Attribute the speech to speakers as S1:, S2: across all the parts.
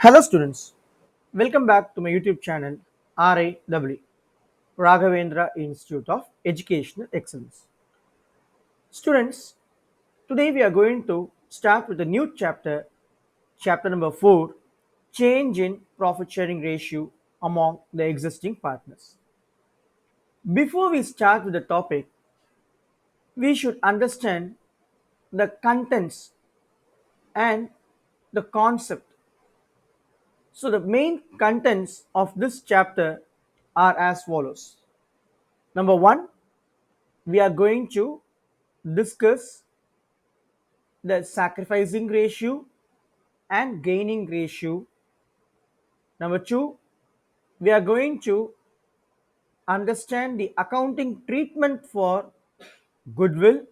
S1: Hello students, welcome back to my YouTube channel RAW Raghavendra Institute of Educational Excellence. Students, today we are going to start with a new chapter, chapter number 4, change in profit sharing ratio among the existing partners. Before we start with the topic, we should understand the contents and the concept. So the main contents of this chapter are as follows. Number 1, we are going to discuss the sacrificing ratio and gaining ratio. Number 2, we are going to understand the accounting treatment for goodwill.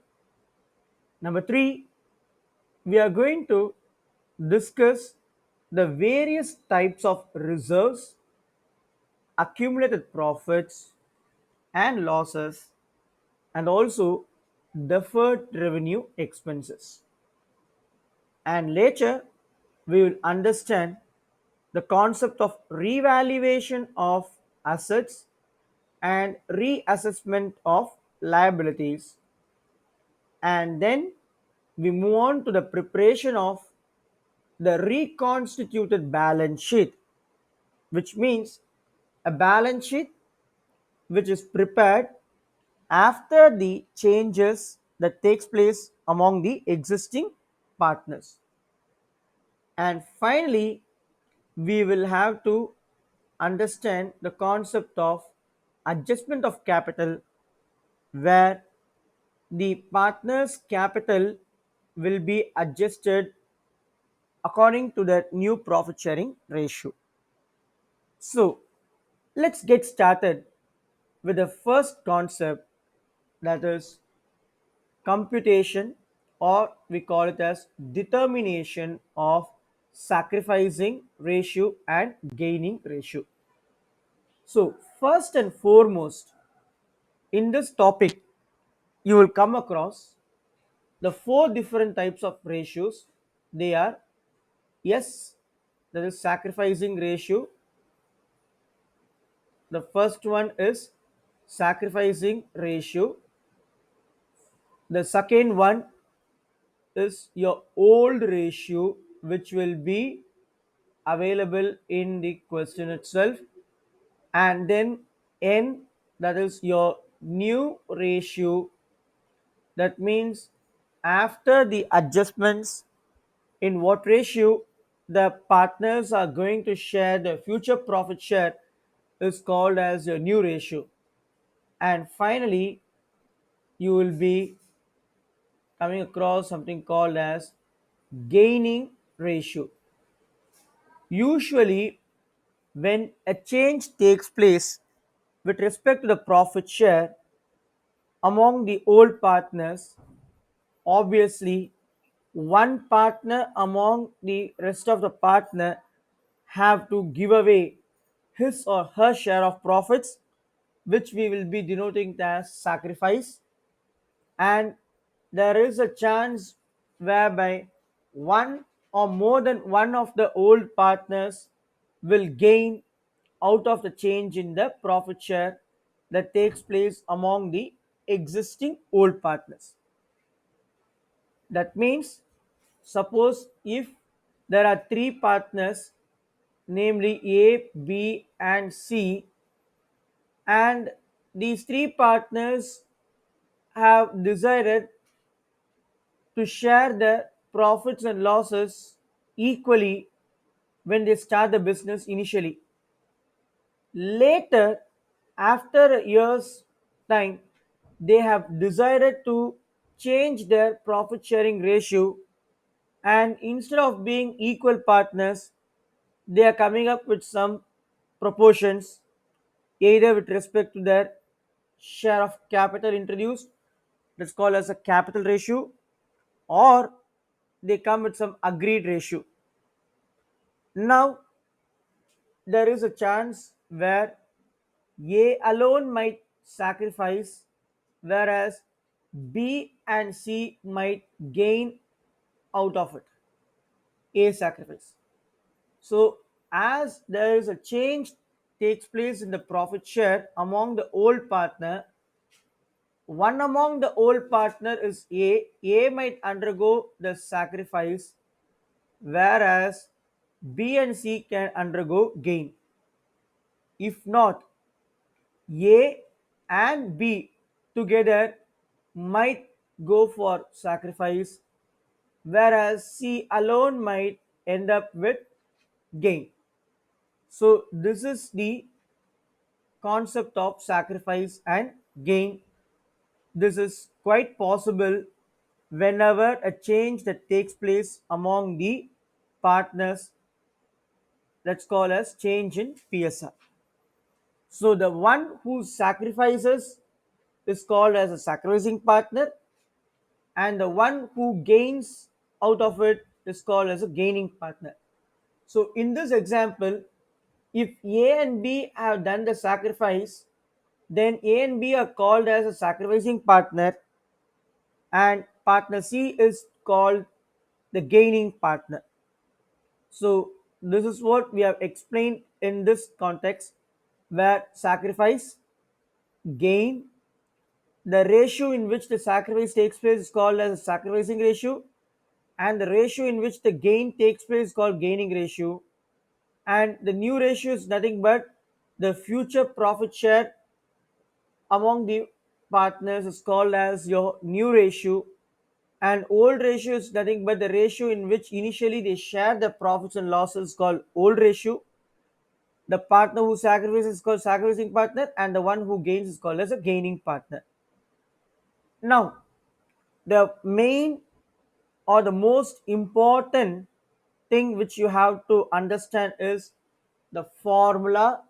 S1: Number 3, we are going to discuss the various types of reserves, accumulated profits and losses, and also deferred revenue expenses. And later, we will understand the concept of revaluation of assets and reassessment of liabilities, and then we move on to the preparation of the reconstituted balance sheet, which means a balance sheet which is prepared after the changes that takes place among the existing partners. And finally, we will have to understand the concept of adjustment of capital, where the partner's capital will be adjusted according to the new profit sharing ratio. So, let's get started with the first concept, that is computation, or we call it as determination of sacrificing ratio and gaining ratio. So, first and foremost, in this topic, you will come across the four different types of ratios. They are S, that is sacrificing ratio. The first one is sacrificing ratio. The second one is your old ratio, which will be available in the question itself. And then N, that is your new ratio. That means after the adjustments, in what ratio the partners are going to share the future profit share is called as your new ratio. And finally, you will be coming across something called as gaining ratio. Usually, when a change takes place with respect to the profit share among the old partners, obviously one partner among the rest of the partner have to give away his or her share of profits, which we will be denoting as sacrifice. And there is a chance whereby one or more than one of the old partners will gain out of the change in the profit share that takes place among the existing old partners. That means, suppose if there are three partners, namely A, B, and C, and these three partners have decided to share the profits and losses equally when they start the business initially. Later, after a year's time, they have decided to change their profit sharing ratio, and instead of being equal partners, they are coming up with some proportions, either with respect to their share of capital introduced, that's called as a capital ratio, or they come with some agreed ratio. Now, there is a chance where A alone might sacrifice, whereas B and C might gain out of it. A sacrifice. So as there is a change takes place in the profit share among the old partner, one among the old partner is A might undergo the sacrifice, whereas B and C can undergo gain. If not, A and B together might go for sacrifice, whereas C alone might end up with gain. So, this is the concept of sacrifice and gain. This is quite possible whenever a change that takes place among the partners, let's call as change in PSR. So the one who sacrifices is called as a sacrificing partner, and the one who gains out of it is called as a gaining partner. So in this example, if A and B have done the sacrifice, then A and B are called as a sacrificing partner, and partner C is called the gaining partner. So this is what we have explained in this context, where sacrifice, gain, the ratio in which the sacrifice takes place is called as a sacrificing ratio, and the ratio in which the gain takes place is called gaining ratio, and the new ratio is nothing but the future profit share among the partners is called as your new ratio, and old ratio is nothing but the ratio in which initially they share the profits and losses called old ratio. The partner who sacrifices is called sacrificing partner, and the one who gains is called as a gaining partner. Now, the main or the most important thing which you have to understand is the formula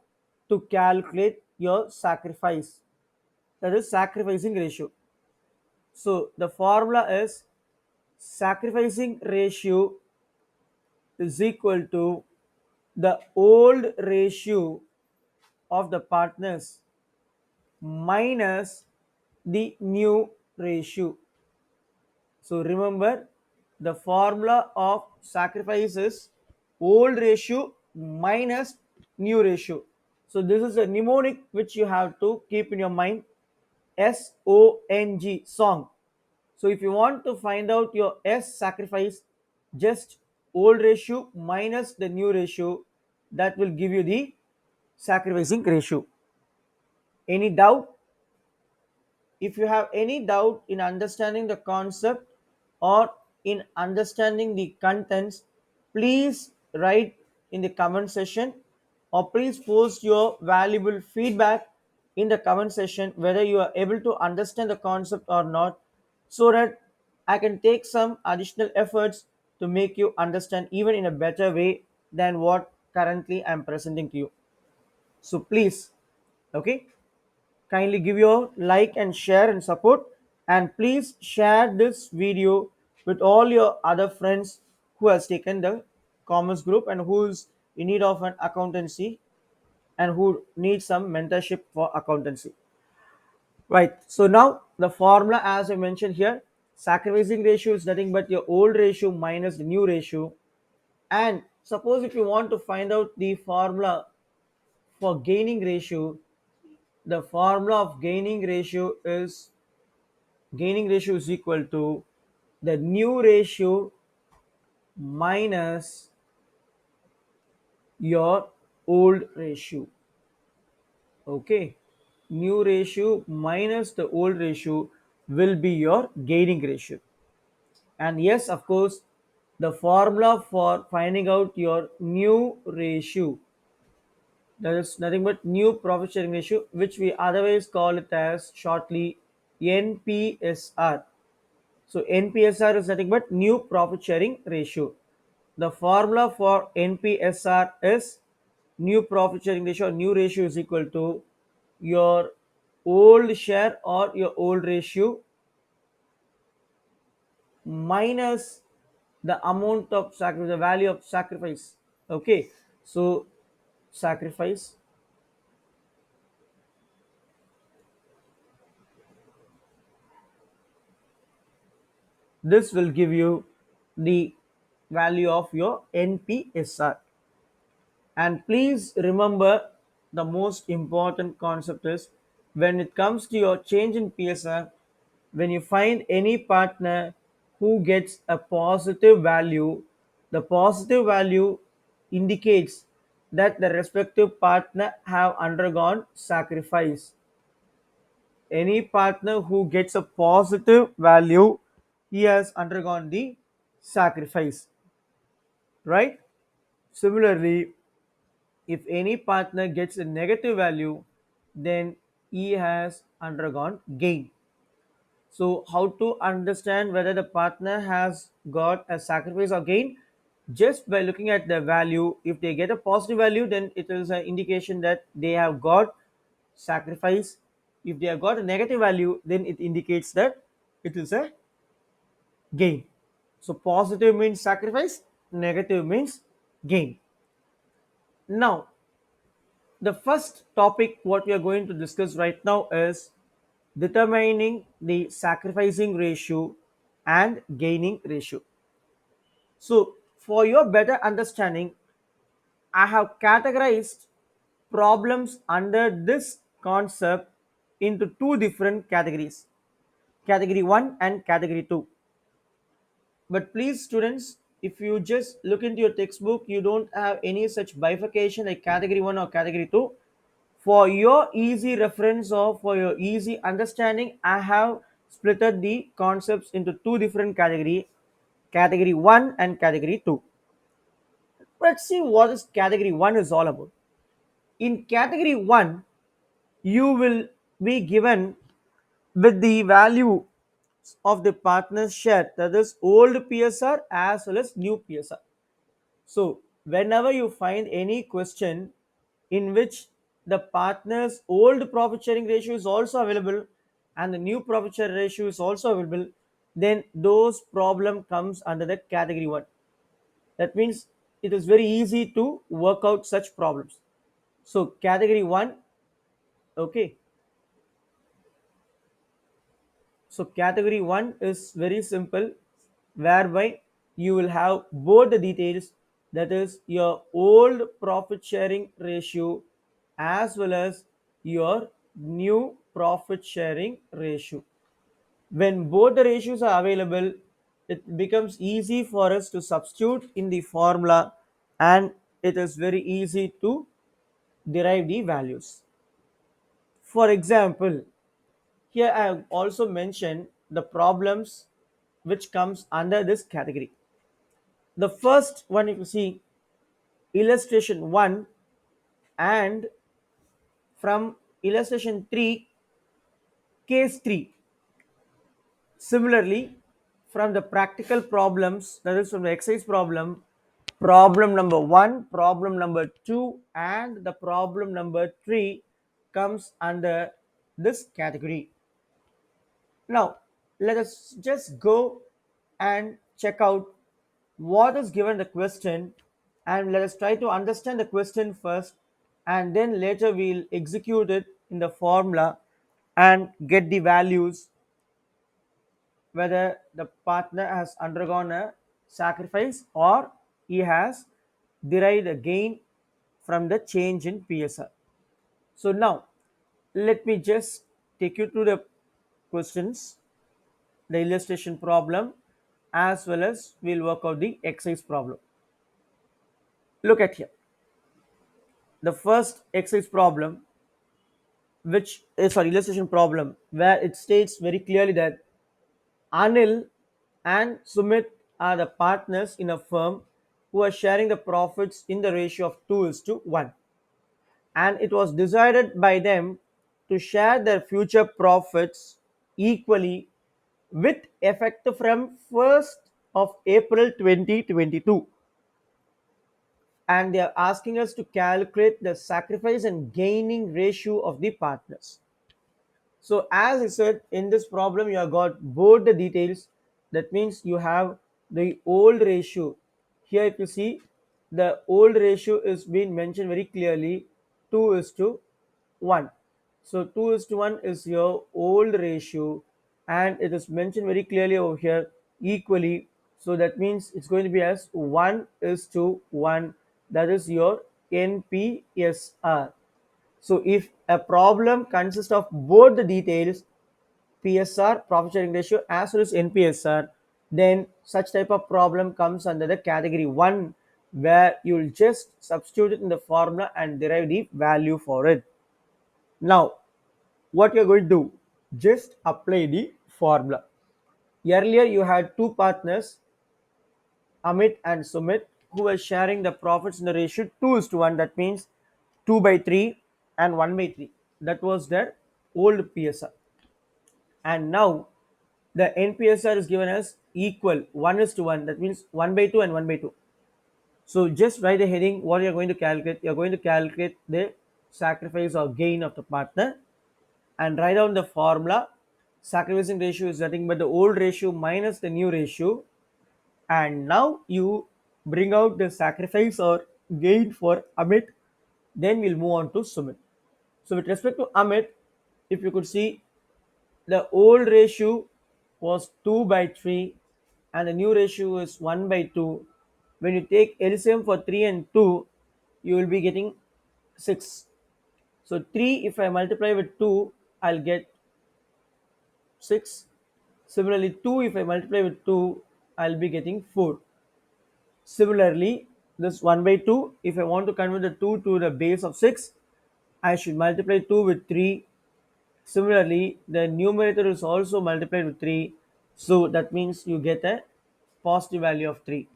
S1: to calculate your sacrifice, that is sacrificing ratio. So the formula is sacrificing ratio is equal to the old ratio of the partners minus the new ratio. So remember, the formula of sacrifice is old ratio minus new ratio. So this is a mnemonic which you have to keep in your mind. SONG, song. So if you want to find out your S sacrifice, just old ratio minus the new ratio, that will give you the sacrificing ratio. Any doubt? If you have any doubt in understanding the concept or in understanding the contents, please write in the comment section, or please post your valuable feedback in the comment section whether you are able to understand the concept or not, so that I can take some additional efforts to make you understand even in a better way than what currently I am presenting to you. So please, okay, kindly give your like and share and support, and please share this video with all your other friends who has taken the commerce group and who is in need of an accountancy and who needs some mentorship for accountancy. Right, so now the formula as I mentioned here, sacrificing ratio is nothing but your old ratio minus the new ratio. And suppose if you want to find out the formula for gaining ratio, the formula of gaining ratio is equal to the new ratio minus your old ratio. Okay, new ratio minus the old ratio will be your gaining ratio. And yes, of course, the formula for finding out your new ratio, that is nothing but new profit sharing ratio, which we otherwise call it as shortly NPSR. So NPSR is nothing but new profit sharing ratio. The formula for NPSR is new profit sharing ratio, new ratio is equal to your old share or your old ratio minus the amount of sacrifice, the value of sacrifice. Okay, so sacrifice, this will give you the value of your NPSR. And please remember, the most important concept is, when it comes to your change in PSR, when you find any partner who gets a positive value, the positive value indicates that the respective partner have undergone sacrifice. Any partner who gets a positive value, he has undergone the sacrifice, right? Similarly, if any partner gets a negative value, then he has undergone gain. So, how to understand whether the partner has got a sacrifice or gain? Just by looking at the value. If they get a positive value, then it is an indication that they have got sacrifice. If they have got a negative value, then it indicates that it is a gain. So, positive means sacrifice, negative means gain. Now, the first topic what we are going to discuss right now is determining the sacrificing ratio and gaining ratio. So, for your better understanding, I have categorized problems under this concept into two different categories, category 1 and category 2. But please, students, if you just look into your textbook, you don't have any such bifurcation like category 1 or category 2. For your easy reference or for your easy understanding, I have splitted the concepts into two different categories, category 1 and category 2. Let's see what this category 1 is all about. In category 1, you will be given with the value of the partner's share, that is old PSR as well as new PSR. So, whenever you find any question in which the partner's old profit sharing ratio is also available and the new profit share ratio is also available, then those problem comes under the category 1. That means it is very easy to work out such problems. So, category 1, okay. So, category 1 is very simple, whereby you will have both the details, that is your old profit sharing ratio as well as your new profit sharing ratio. When both the ratios are available, it becomes easy for us to substitute in the formula, and it is very easy to derive the values. For example, here I have also mentioned the problems which comes under this category. The first one, if you see illustration 1, and from illustration 3, case 3. Similarly, from the practical problems, that is from the exercise problem, problem number 1, problem number 2, and the problem number 3 comes under this category. Now, let us just go and check out what is given the question, and let us try to understand the question first, and then later we'll execute it in the formula and get the values, whether the partner has undergone a sacrifice or he has derived a gain from the change in PSR. So now let me just take you through the questions, the illustration problem, as well as we'll work out the exercise problem. Look at here. The first exercise problem, which is an illustration problem, where it states very clearly that Anil and Sumit are the partners in a firm who are sharing the profits in the ratio of 2 is to 1. And it was decided by them to share their future profits equally with effect from 1st of April 2022. And they are asking us to calculate the sacrifice and gaining ratio of the partners. So as I said, in this problem, you have got both the details. That means you have the old ratio. Here, if you see, the old ratio is being mentioned very clearly, 2 is to 1. So 2 is to 1 is your old ratio, and it is mentioned very clearly over here, equally. So that means it's going to be as 1 is to 1. That is your NPSR. So if a problem consists of both the details, PSR, profit sharing ratio, as well as NPSR, then such type of problem comes under the category 1, where you'll just substitute it in the formula and derive the value for it. Now, what you're going to do, just apply the formula. Earlier, you had two partners, Amit and Sumit, who were sharing the profits in the ratio 2 is to 1. That means 2 by 3 and 1 by 3. That was their old PSR. And now the NPSR is given as equal 1 is to 1. That means 1 by 2 and 1 by 2. So just write the heading what you're going to calculate. You're going to calculate the sacrifice or gain of the partner and write down the formula. Sacrificing ratio is nothing but the old ratio minus the new ratio, and now you bring out the sacrifice or gain for Amit. Then we'll move on to Sumit. So with respect to Amit, if you could see, the old ratio was 2 by 3 and the new ratio is 1 by 2. When you take LCM for 3 and 2, you will be getting 6. So 3, if I multiply with 2, I'll get 6. Similarly, 2, if I multiply with 2, I'll be getting 4. Similarly, this 1 by 2, if I want to convert the 2 to the base of 6, I should multiply 2 with 3. Similarly, the numerator is also multiplied with 3. So that means you get a positive value of 3.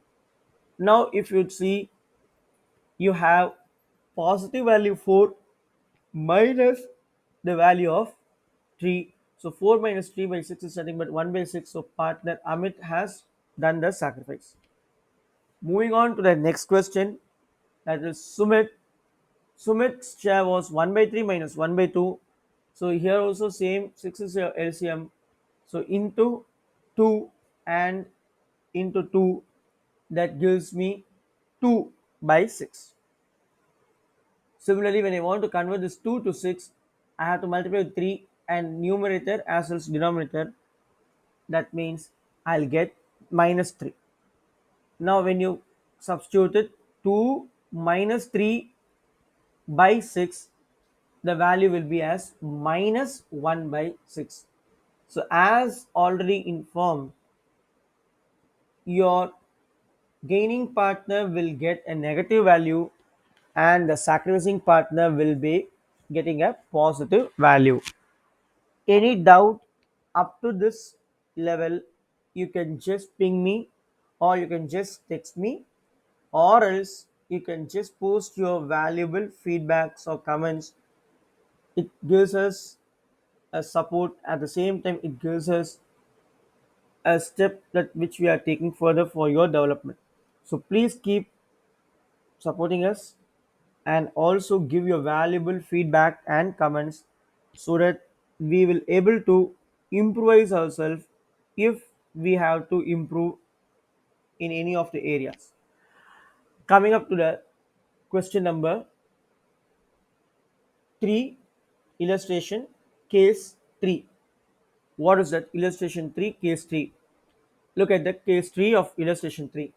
S1: Now, if you see, you have positive value 4 minus the value of 3. So 4 minus 3 by 6 is nothing but 1 by 6. So partner Amit has done the sacrifice. Moving on to the next question, that is Sumit. Sumit's share was 1 by 3 minus 1 by 2. So here also same, 6 is your LCM. So into 2 and into 2, that gives me 2 by 6. Similarly, when I want to convert this 2 to 6, I have to multiply with 3 and numerator as well as denominator. That means I'll get minus 3. Now when you substitute it, 2 minus 3 by 6, the value will be as minus 1 by 6. So as already informed, your gaining partner will get a negative value and the sacrificing partner will be getting a positive value. Any doubt up to this level, you can just ping me or you can just text me, or else you can just post your valuable feedbacks or comments. It gives us a support, at the same time it gives us a step that which we are taking further for your development. So please keep supporting us and also give your valuable feedback and comments so that we will able to improvise ourselves if we have to improve in any of the areas. Coming up to the question number 3, illustration case 3. What is that? Illustration 3, case 3. Look at the case 3 of illustration 3.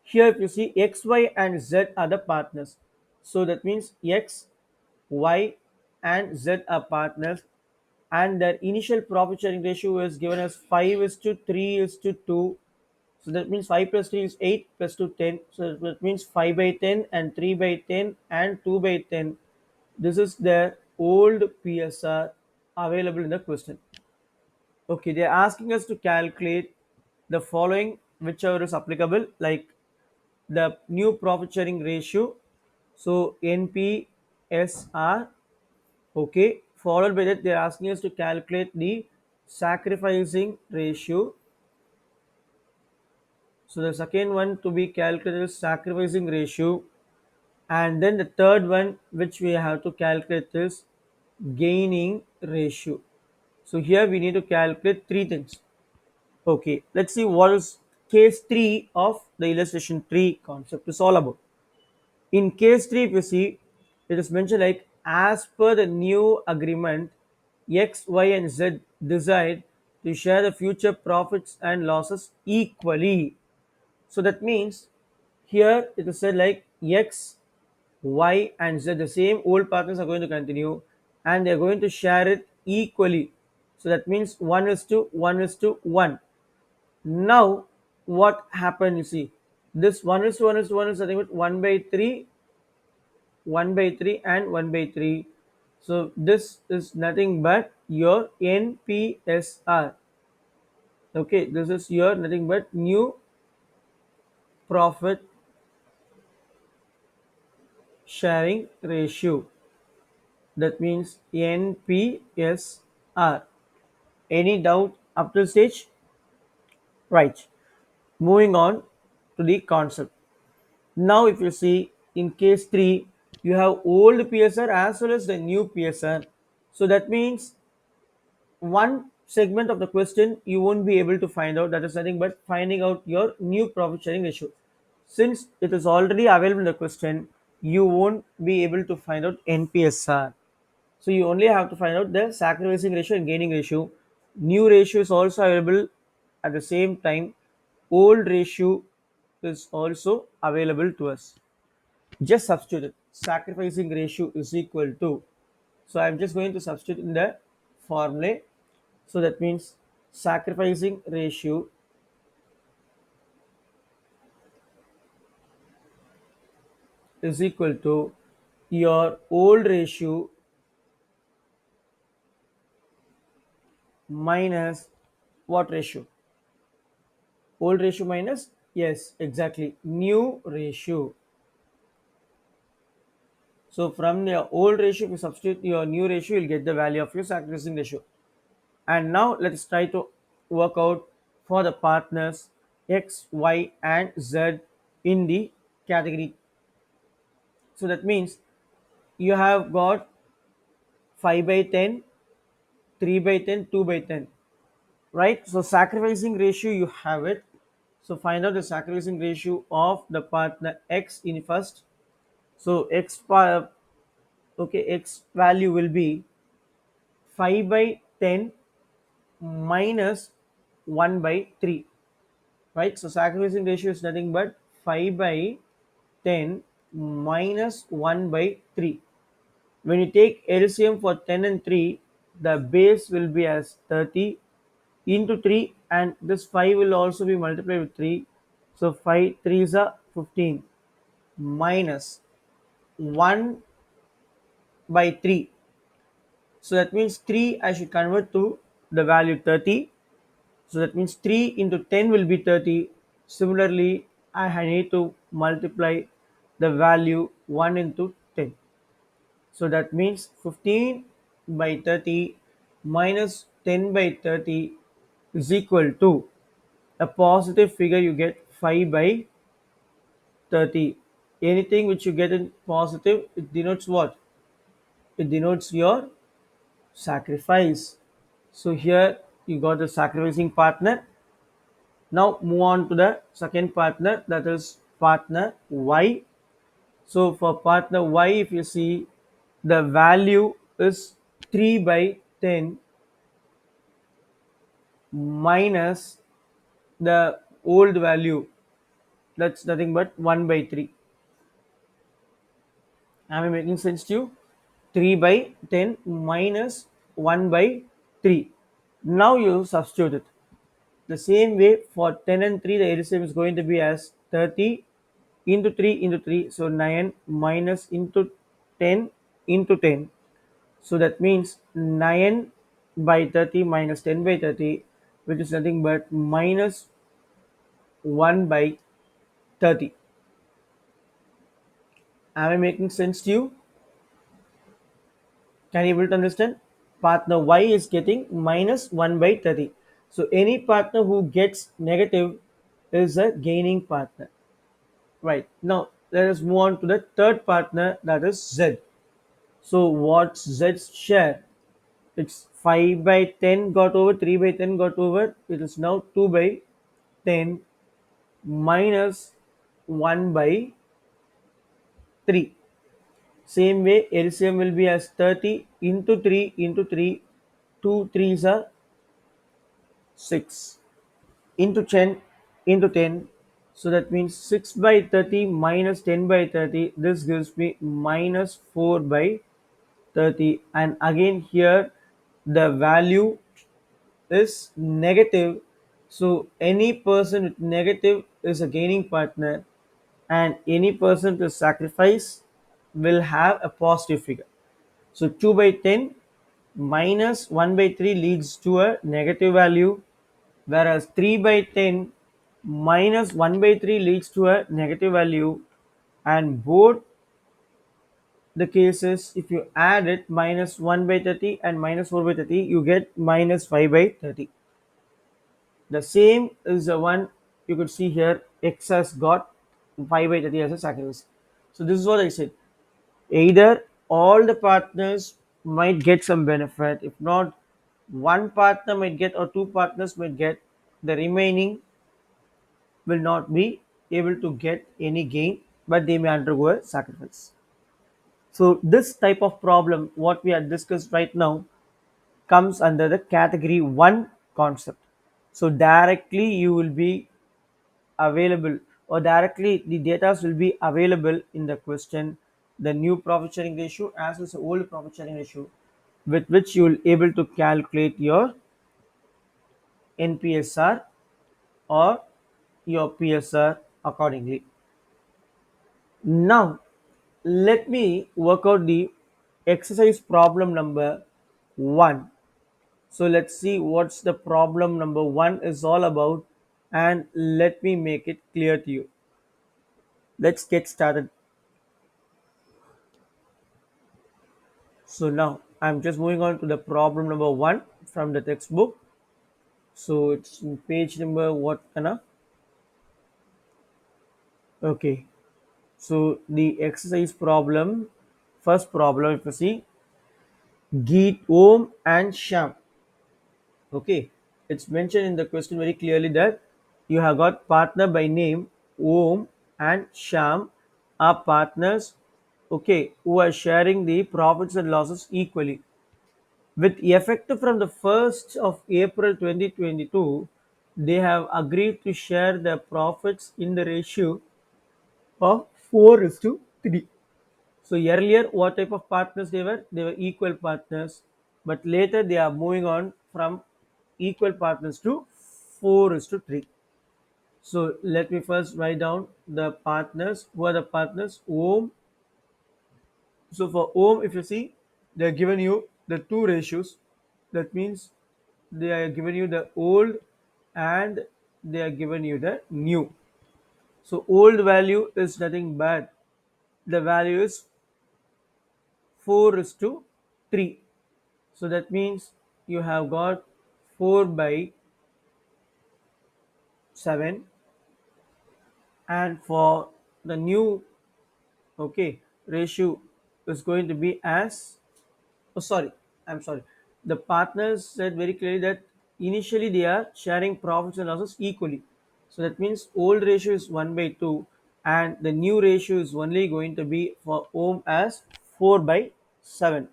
S1: Here if you see, x, y and z are the partners. So that means x, y and z are partners, and their initial profit sharing ratio is given as 5 is to 3 is to 2. So that means 5 plus 3 is 8 plus 2 10. So that means 5 by 10 and 3 by 10 and 2 by 10. This is their old PSR available in the question. Okay, they're asking us to calculate the following, whichever is applicable, like the new profit sharing ratio. So NPSR. Okay, followed by that, they're asking us to calculate the sacrificing ratio. So the second one to be calculated is sacrificing ratio, and then the third one which we have to calculate is gaining ratio. So here we need to calculate three things. Okay, let's see what is case 3 of the illustration 3 concept is all about. In case 3, if you see, it is mentioned like as per the new agreement, X, Y, and Z decide to share the future profits and losses equally. So that means here it is said like X Y and Z, the same old partners are going to continue, and they're going to share it equally. So that means 1 is to 1 is to 1. Now, what happened? You see, this 1 is to 1 is to 1 is nothing but 1 by 3, 1 by 3, and 1 by 3. So, this is nothing but your NPSR. Okay, this is your nothing but new profit sharing ratio. That means NPSR. Any doubt up to stage? Right. Moving on to the concept. Now, if you see in case 3, you have old PSR as well as the new PSR. So that means one segment of the question you won't be able to find out, that is nothing but finding out your new profit sharing ratio. Since it is already available in the question, you won't be able to find out NPSR. So you only have to find out the sacrificing ratio and gaining ratio. New ratio is also available at the same time. Old ratio is also available to us. Just substitute it. Sacrificing ratio is equal to. So I'm just going to substitute in the formula. So that means sacrificing ratio is equal to your old ratio minus what ratio? Old ratio minus, yes, exactly, new ratio. So from your old ratio, if you substitute your new ratio, you'll get the value of your sacrificing ratio. And now let's try to work out for the partners X, Y, and Z in the category. So that means you have got 5 by 10, 3 by 10, 2 by 10, right? So sacrificing ratio, you have it. So find out the sacrificing ratio of the partner X in first. So okay, X value will be 5 by 10 minus 1 by 3, right? So sacrificing ratio is nothing but 5 by 10 minus 1 by 3. When you take LCM for 10 and 3, the base will be as 30 into 3, and this 5 will also be multiplied with 3. So 5 3s are 15 minus 1 by 3. So that means 3 I should convert to the value 30. So that means 3 into 10 will be 30. Similarly, I need to multiply the value 1 into 10. So that means 15 by 30 minus 10 by 30 is equal to a positive figure, you get 5 by 30. Anything which you get in positive, it denotes what? It denotes your sacrifice. So here you got the sacrificing partner. Now move on to the second partner, that is partner Y. So for partner Y, if you see, the value is 3 by 10 minus the old value, that's nothing but 1 by 3. Am I making sense to you? 3 by 10 minus 1 by 3. Now you substitute it. The same way for 10 and 3, the LCM is going to be as 30 into 3 into 3. So 9 minus into 10 into 10. So that means 9 by 30 minus 10 by 30, which is nothing but minus 1 by 30. Am I making sense to you? Can you able to understand? Partner Y is getting minus 1 by 30. So any partner who gets negative is a gaining partner. Right. Now let us move on to the third partner, that is Z. So what's Z's share? It's 5 by 10 got over, 3 by 10 got over. It is now 2 by 10 minus 1 by 3. Same way, LCM will be as 30 into 3 into 3. 2 3s are 6 into 10 into 10. So that means 6 by 30 minus 10 by 30. This gives me minus 4 by 30. And again here the value is negative. So any person with negative is a gaining partner, and any person to sacrifice will have a positive figure. So 2 by 10 minus 1 by 3 leads to a negative value, whereas 3 by 10 minus 1 by 3 leads to a negative value, and both the cases, if you add it, minus 1 by 30 and minus 4 by 30, you get minus 5 by 30. The same is the one you could see here. X has got 5 by 30 as a sacrifice. So this is what I said. Either all the partners might get some benefit. If not, one partner might get or two partners might get. The remaining will not be able to get any gain, but they may undergo a sacrifice. So this type of problem, what we have discussed right now, comes under the category 1 concept. So directly you will be available, or directly the data will be available in the question, the new profit sharing ratio as well as the old profit sharing ratio, with which you will able to calculate your NPSR or your PSR accordingly. Now let me work out the exercise problem number 1. So let's see what's the problem number 1 is all about, and let me make it clear to you. Let's get started. So now I'm just moving on to the problem number 1 from the textbook. So it's in page number what, Anna? Okay. So the exercise problem, first problem, if you see, Geet, Om and Sham. Okay, it's mentioned in the question very clearly that you have got partner by name Om and Sham are partners, okay, who are sharing the profits and losses equally. With effect from the 1st of April 2022, they have agreed to share their profits in the ratio of 4 is to 3. So earlier, what type of partners they were? They were equal partners, but later they are moving on from equal partners to 4 is to 3. So let me first write down the partners. Who are the partners? Om. So for Om, if you see, they are given you the two ratios. That means they are given you the old and they are given you the new. So old value is nothing but the value is 4 is to 3. So that means you have got 4 by 7, and for the new, okay, ratio is going to be as, oh sorry, I'm sorry, the partners said very clearly that initially they are sharing profits and losses equally. So that means old ratio is 1 by 2 and the new ratio is only going to be for Ohm as 4 by 7.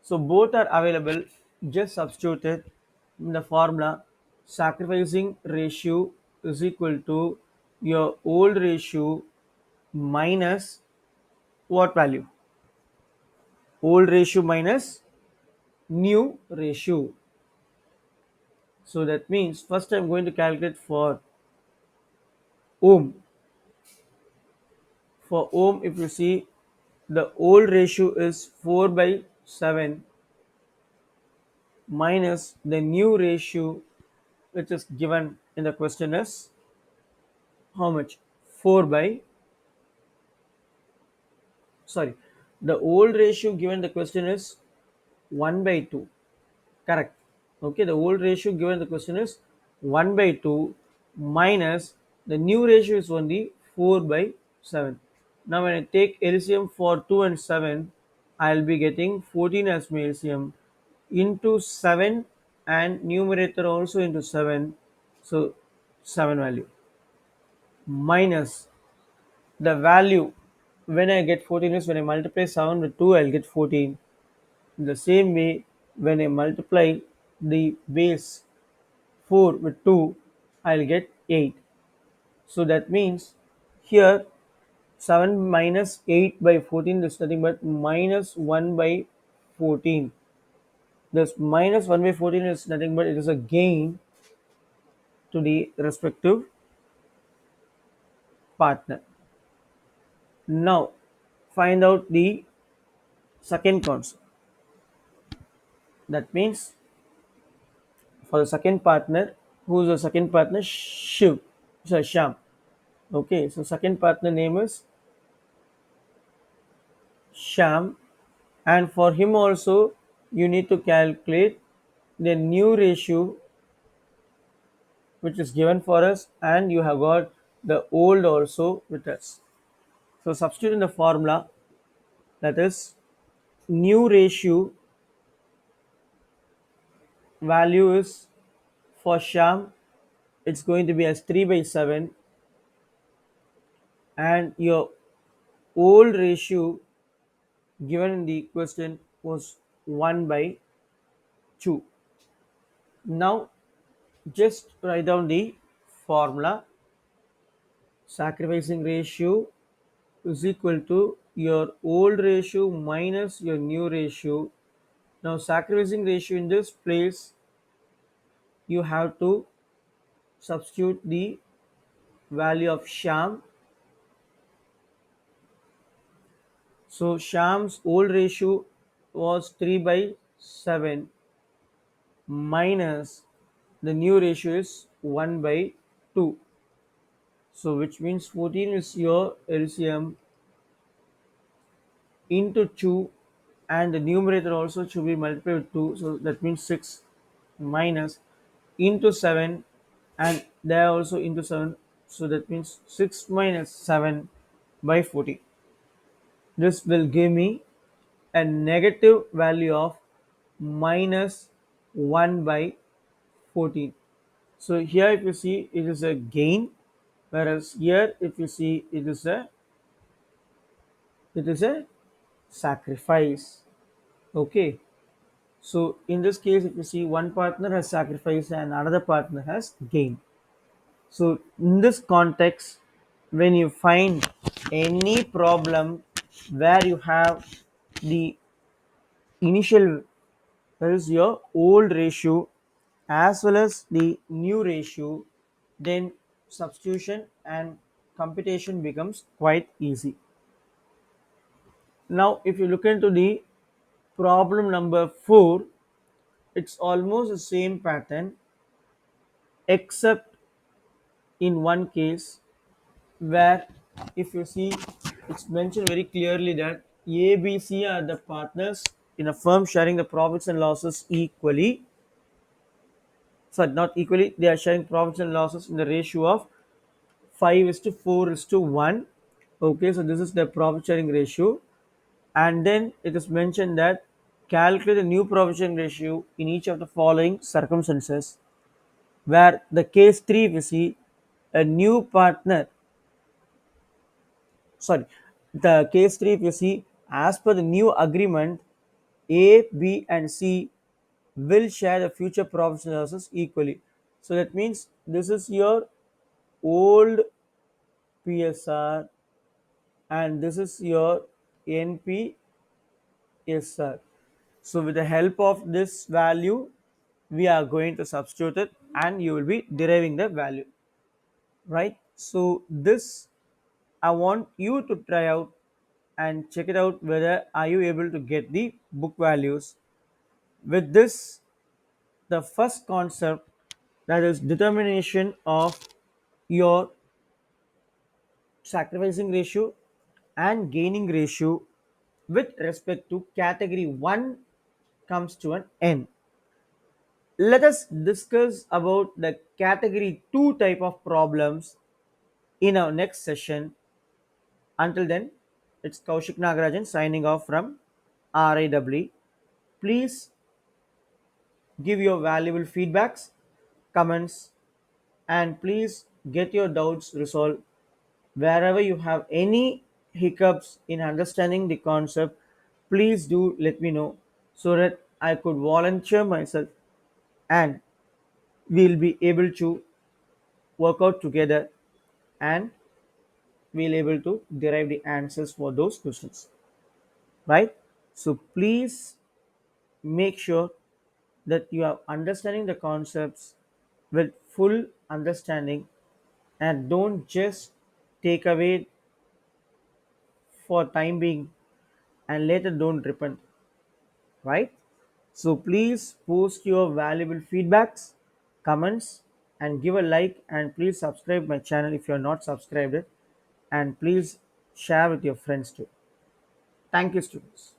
S1: So both are available. Just substitute it in the formula. Sacrificing ratio is equal to your old ratio minus what value? Old ratio minus new ratio. So that means first I'm going to calculate for ohm. For ohm, if you see, the old ratio is 4 by 7 minus the new ratio which is given in the question is how much? 4 by, sorry, the old ratio given the question is 1 by 2, correct. Okay, the old ratio given the question is 1 by 2 minus the new ratio is only 4 by 7. Now when I take LCM for 2 and 7, I'll be getting 14 as my LCM into 7 and numerator also into 7, so 7 value minus the value when I get 14 is when I multiply 7 with 2, I'll get 14. In the same way, when I multiply the base 4 with 2, I'll get 8. So that means here 7 minus 8 by 14 is nothing but minus 1 by 14. This minus 1 by 14 is nothing but it is a gain to the respective partner. Now find out the second concept. That means for the second partner, who is the second partner? Shiv. So Sham. Okay, so second partner name is Sham, and for him also you need to calculate the new ratio which is given for us, and you have got the old also with us. So substitute in the formula, that is new ratio value is for Sham it's going to be as 3 by 7, and your old ratio given in the question was 1 by 2. Now just write down the formula. Sacrificing ratio is equal to your old ratio minus your new ratio. Now sacrificing ratio, in this place you have to substitute the value of Sham. So Sham's old ratio was 3 by 7 minus the new ratio is 1 by 2. So which means 14 is your LCM into 2, and the numerator also should be multiplied with 2, so that means 6 minus into 7, and there also into 7, so that means 6 minus 7 by 14. This will give me a negative value of minus 1 by 14. So here if you see it is a gain, whereas here if you see it is a sacrifice. Okay, so in this case if you see one partner has sacrificed and another partner has gained. So in this context, when you find any problem where you have the initial, that is your old ratio, as well as the new ratio, then substitution and computation becomes quite easy. Now if you look into the problem number 4, it's almost the same pattern, except in one case where if you see it's mentioned very clearly that A, B, C are the partners in a firm sharing the profits and losses equally. Sorry, not equally, they are sharing profits and losses in the ratio of 5 is to 4 is to 1. Okay, so this is the profit sharing ratio, and then it is mentioned that calculate the new profit sharing ratio in each of the following circumstances, where the case 3 we see a new partner, sorry, the case 3 if you see, as per the new agreement, A, B and C will share the future profits and losses equally. So that means this is your old PSR and this is your NPSR. So with the help of this value we are going to substitute it and you will be deriving the value, right? So this I want you to try out and check it out whether are you able to get the book values. With this, the first concept, that is determination of your sacrificing ratio and gaining ratio with respect to category 1 comes to an end. Let us discuss about the category 2 type of problems in our next session. Until then, it's Kaushik Nagarajan signing off from RIW. Please give your valuable feedbacks, comments, and please get your doubts resolved. Wherever you have any hiccups in understanding the concept, please do let me know so that I could volunteer myself and we'll be able to work out together and we'll able to derive the answers for those questions, right? So please make sure that you are understanding the concepts with full understanding and don't just take away for time being and later don't repent, right? So please post your valuable feedbacks, comments, and give a like, and please subscribe my channel if you are not subscribed it, and please share with your friends too. Thank you, students.